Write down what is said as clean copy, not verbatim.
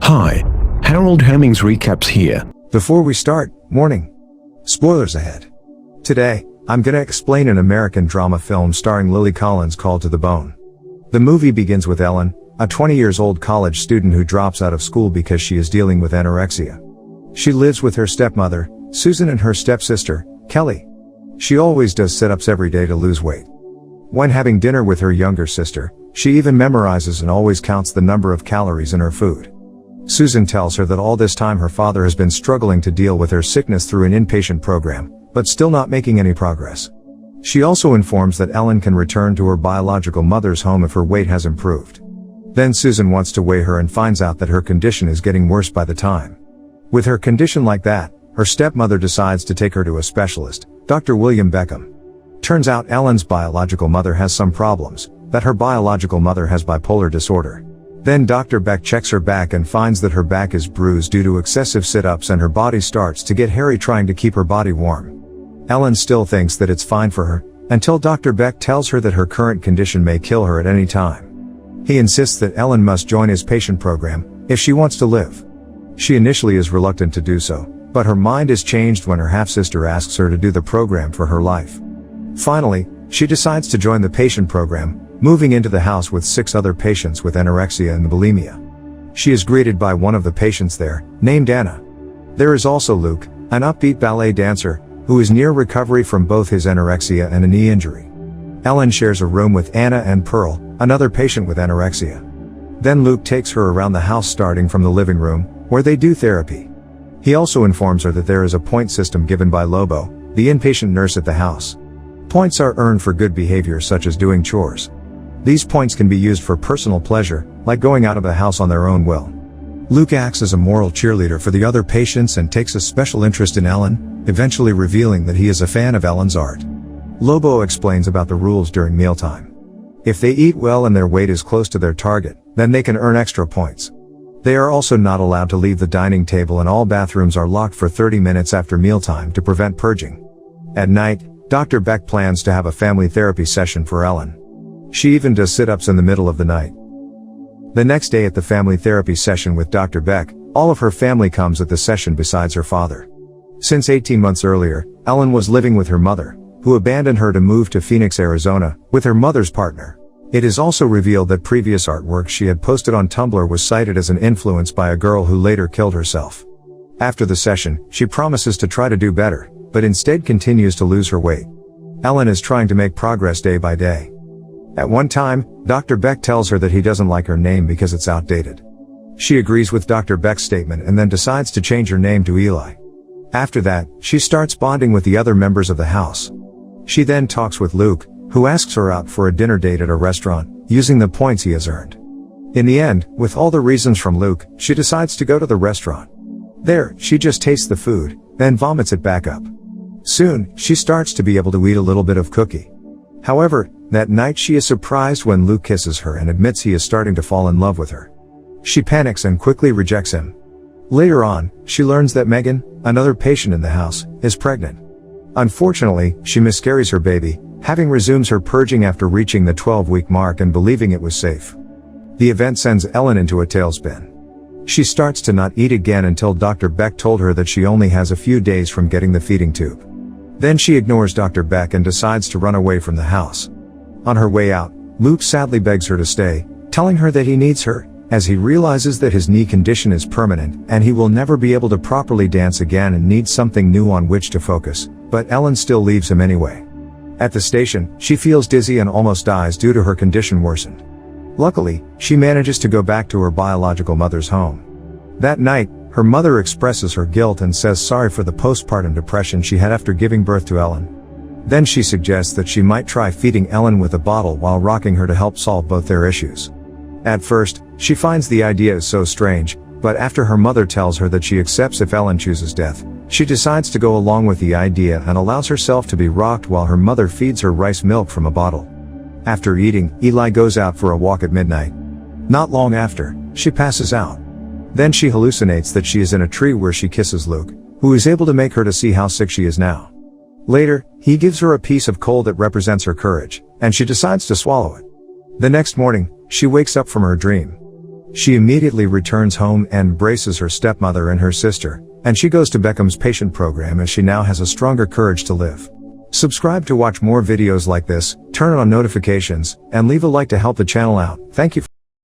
Hi, Harold Hemmings recaps here. Before we start, warning. Spoilers ahead. Today, I'm gonna explain an American drama film starring Lily Collins called To the Bone. The movie begins with Ellen, a 20-year-old college student who drops out of school because she is dealing with anorexia. She lives with her stepmother, Susan, and her stepsister, Kelly. She always does sit-ups every day to lose weight. When having dinner with her younger sister, she even memorizes and always counts the number of calories in her food. Susan tells her that all this time her father has been struggling to deal with her sickness through an inpatient program, but still not making any progress. She also informs that Ellen can return to her biological mother's home if her weight has improved. Then Susan wants to weigh her and finds out that her condition is getting worse by the time. With her condition like that, her stepmother decides to take her to a specialist, Dr. William Beckham. Turns out Ellen's biological mother has some problems, that her biological mother has bipolar disorder. Then Dr. Beck checks her back and finds that her back is bruised due to excessive sit-ups and her body starts to get hairy trying to keep her body warm. Ellen still thinks that it's fine for her, until Dr. Beck tells her that her current condition may kill her at any time. He insists that Ellen must join his patient program, if she wants to live. She initially is reluctant to do so, but her mind is changed when her half-sister asks her to do the program for her life. Finally, she decides to join the patient program, moving into the house with 6 other patients with anorexia and bulimia. She is greeted by one of the patients there, named Anna. There is also Luke, an upbeat ballet dancer, who is near recovery from both his anorexia and a knee injury. Ellen shares a room with Anna and Pearl, another patient with anorexia. Then Luke takes her around the house starting from the living room, where they do therapy. He also informs her that there is a point system given by Lobo, the inpatient nurse at the house. Points are earned for good behavior such as doing chores. These points can be used for personal pleasure, like going out of the house on their own will. Luke acts as a moral cheerleader for the other patients and takes a special interest in Ellen, eventually revealing that he is a fan of Ellen's art. Lobo explains about the rules during mealtime. If they eat well and their weight is close to their target, then they can earn extra points. They are also not allowed to leave the dining table and all bathrooms are locked for 30 minutes after mealtime to prevent purging. At night, Dr. Beck plans to have a family therapy session for Ellen. She even does sit-ups in the middle of the night. The next day at the family therapy session with Dr. Beck, all of her family comes at the session besides her father. Since 18 months earlier, Ellen was living with her mother, who abandoned her to move to Phoenix, Arizona, with her mother's partner. It is also revealed that previous artwork she had posted on Tumblr was cited as an influence by a girl who later killed herself. After the session, she promises to try to do better, but instead continues to lose her weight. Ellen is trying to make progress day by day. At one time, Dr. Beck tells her that he doesn't like her name because it's outdated. She agrees with Dr. Beck's statement and then decides to change her name to Eli. After that, she starts bonding with the other members of the house. She then talks with Luke, who asks her out for a dinner date at a restaurant, using the points he has earned. In the end, with all the reasons from Luke, she decides to go to the restaurant. There, she just tastes the food, then vomits it back up. Soon, she starts to be able to eat a little bit of cookie. However, that night she is surprised when Luke kisses her and admits he is starting to fall in love with her. She panics and quickly rejects him. Later on, she learns that Megan, another patient in the house, is pregnant. Unfortunately, she miscarries her baby, having resumes her purging after reaching the 12-week mark and believing it was safe. The event sends Ellen into a tailspin. She starts to not eat again until Dr. Beck told her that she only has a few days from getting the feeding tube. Then she ignores Dr. Beck and decides to run away from the house. On her way out, Luke sadly begs her to stay, telling her that he needs her, as he realizes that his knee condition is permanent and he will never be able to properly dance again and needs something new on which to focus, but Ellen still leaves him anyway. At the station, she feels dizzy and almost dies due to her condition worsened. Luckily, she manages to go back to her biological mother's home. That night, her mother expresses her guilt and says sorry for the postpartum depression she had after giving birth to Ellen. Then she suggests that she might try feeding Ellen with a bottle while rocking her to help solve both their issues. At first, she finds the idea is so strange, but after her mother tells her that she accepts if Ellen chooses death, she decides to go along with the idea and allows herself to be rocked while her mother feeds her rice milk from a bottle. After eating, Eli goes out for a walk at midnight. Not long after, she passes out. Then she hallucinates that she is in a tree where she kisses Luke, who is able to make her to see how sick she is now. Later, he gives her a piece of coal that represents her courage, and she decides to swallow it. The next morning, she wakes up from her dream. She immediately returns home and embraces her stepmother and her sister, and she goes to Beckham's patient program as she now has a stronger courage to live. Subscribe to watch more videos like this, turn on notifications, and leave a like to help the channel out. Thank you.